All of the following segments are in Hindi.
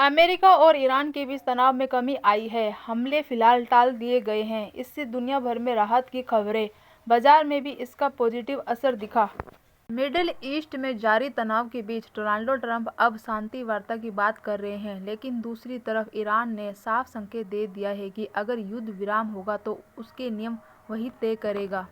अमेरिका और ईरान के बीच तनाव में कमी आई है। हमले फिलहाल टाल दिए गए हैं। इससे दुनिया भर में राहत की खबरें। बाजार में भी इसका पॉजिटिव असर दिखा। मिडिल ईस्ट में जारी तनाव के बीच डोनाल्ड ट्रंप अब शांति वार्ता की बात कर रहे हैं, लेकिन दूसरी तरफ ईरान ने साफ संकेत दे दिया है कि अगर युद्ध विराम होगा तो उसके नियम वही तय करेगा।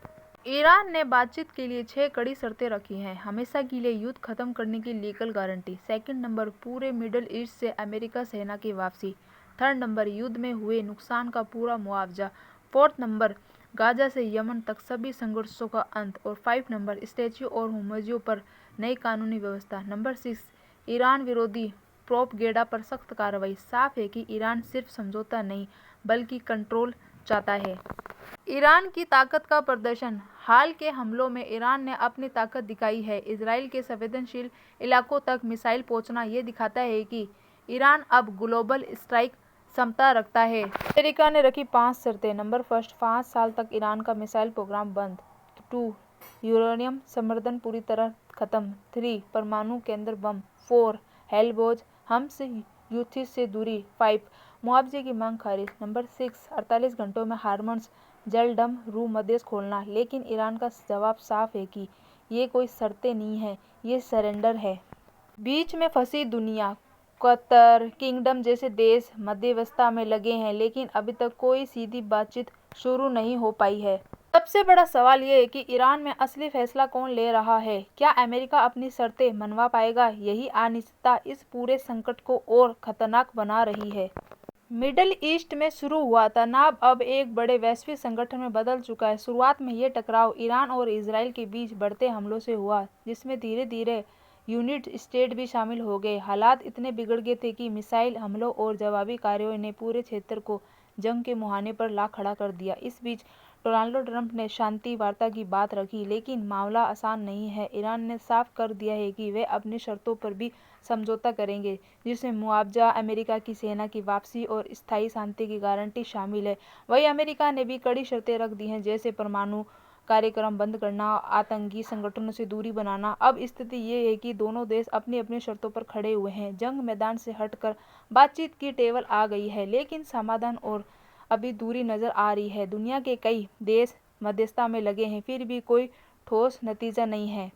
ईरान ने बातचीत के लिए 6 कड़ी शर्तें रखी हैं। हमेशा के लिए युद्ध खत्म करने की लीगल गारंटी। सेकंड नंबर, पूरे मिडिल ईस्ट से अमेरिका सेना की वापसी। थर्ड नंबर, युद्ध में हुए नुकसान का पूरा मुआवजा। फोर्थ नंबर, गाजा से यमन तक सभी संघर्षों का अंत। और 5 नंबर, स्टैच्यू और होमोजियो पर नई कानूनी व्यवस्था। नंबर 6, ईरान विरोधी प्रोपगेंडा पर सख्त कार्रवाई। साफ है कि ईरान सिर्फ समझौता नहीं बल्कि कंट्रोल चाहता है। ईरान की ताकत का प्रदर्शन। हाल के हमलों में ईरान ने अपनी ताकत दिखाई है। इजराइल के संवेदनशील इलाकों तक मिसाइल पहुंचना ये दिखाता है कि ईरान अब ग्लोबल स्ट्राइक क्षमता रखता है। अमेरिका ने रखी 5 शर्तें। नंबर फर्स्ट, 5 साल तक ईरान का मिसाइल प्रोग्राम बंद। 2, यूरेनियम संवर्धन पूरी तरह खत्म। 3, परमाणु केंद्र बम। 4, हेलबोज हम्स यूथी से दूरी। 5, मुआवजे की मांग खारिज। नंबर 6, 48 घंटों में हार्मोन्स जलडम रू मदेश खोलना। लेकिन ईरान का जवाब साफ है कि ये कोई शर्तें नहीं है, ये सरेंडर है। बीच में फंसी दुनिया। कतर, किंगडम जैसे देश मध्यवस्था में लगे हैं, लेकिन अभी तक कोई सीधी बातचीत शुरू नहीं हो पाई है। सबसे बड़ा सवाल ये है कि ईरान में असली फैसला कौन ले रहा है। क्या अमेरिका अपनी शर्तें मनवा पाएगा? यही अनिश्चितता इस पूरे संकट को और खतरनाक बना रही है। मिडिल ईस्ट में शुरू हुआ तनाव अब एक बड़े वैश्विक संगठन में बदल चुका है। शुरुआत में ये टकराव ईरान और इजराइल के बीच बढ़ते हमलों से हुआ, जिसमें धीरे धीरे यूनाइटेड स्टेट भी शामिल हो गए। हालात इतने बिगड़ गए थे कि मिसाइल हमलों और जवाबी कार्रवाई ने पूरे क्षेत्र को जंग के मुहाने पर ला खड़ा कर दिया। इस बीच डोनाल्ड ट्रंप ने शांति वार्ता की बात रखी, लेकिन मामला आसान नहीं है। ईरान ने साफ कर दिया है कि वे अपनी शर्तों पर भी समझौता करेंगे, जिसमें मुआवजा, अमेरिका की सेना की वापसी और स्थायी शांति की गारंटी शामिल है। वहीं अमेरिका ने भी कड़ी शर्तें रख दी हैं, जैसे परमाणु कार्यक्रम बंद करना, आतंकी संगठनों से दूरी बनाना। अब स्थिति ये है कि दोनों देश अपनी अपनी शर्तों पर खड़े हुए हैं। जंग मैदान से हटकर बातचीत की टेबल आ गई है, लेकिन समाधान और अभी दूरी नजर आ रही है। दुनिया के कई देश मध्यस्थता में लगे हैं, फिर भी कोई ठोस नतीजा नहीं है।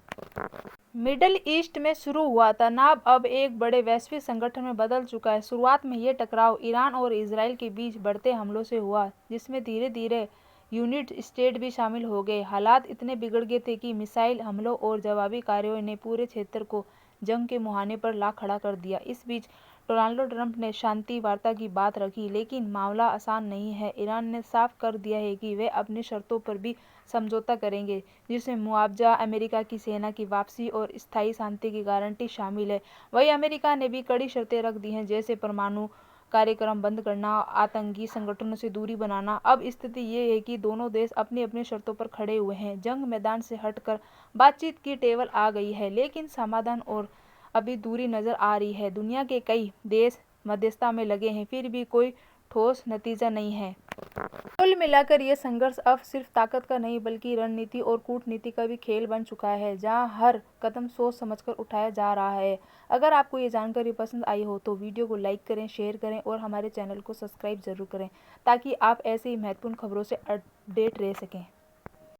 मिडिल ईस्ट में शुरू हुआ तनाव अब एक बड़े वैश्विक संगठन में बदल चुका है। शुरुआत में ये टकराव ईरान और इजराइल के बीच बढ़ते हमलों से हुआ, जिसमें धीरे धीरे यूनाइटेड स्टेट भी शामिल हो गए। हालात इतने बिगड़ गए थे कि मिसाइल हमलों और जवाबी कार्रवाई ने पूरे क्षेत्र को जंग के मुहाने पर ला खड़ा कर दिया। इस बीच डोनाल्ड ट्रंप ने शांति वार्ता की बात रखी, लेकिन मामला आसान नहीं है। ईरान ने साफ कर दिया है कि वे अपनी शर्तों पर भी समझौता करेंगे, जिसमें मुआवजा, अमेरिका की सेना की वापसी और स्थायी शांति की गारंटी शामिल है। वहीं अमेरिका ने भी कड़ी शर्तें रख दी हैं, जैसे परमाणु कार्यक्रम बंद करना, आतंकी संगठनों से दूरी बनाना। अब स्थिति ये है कि दोनों देश अपनी अपनी शर्तों पर खड़े हुए हैं। जंग मैदान से हटकर बातचीत की टेबल आ गई है, लेकिन समाधान और अभी दूरी नजर आ रही है। दुनिया के कई देश मध्यस्थता में लगे हैं, फिर भी कोई ठोस नतीजा नहीं है। कुल मिलाकर ये संघर्ष अब सिर्फ ताकत का नहीं बल्कि रणनीति और कूटनीति का भी खेल बन चुका है, जहां हर कदम सोच समझकर उठाया जा रहा है। अगर आपको ये जानकारी पसंद आई हो तो वीडियो को लाइक करें, शेयर करें और हमारे चैनल को सब्सक्राइब जरूर करें, ताकि आप ऐसी महत्वपूर्ण खबरों से अपडेट रह सकें।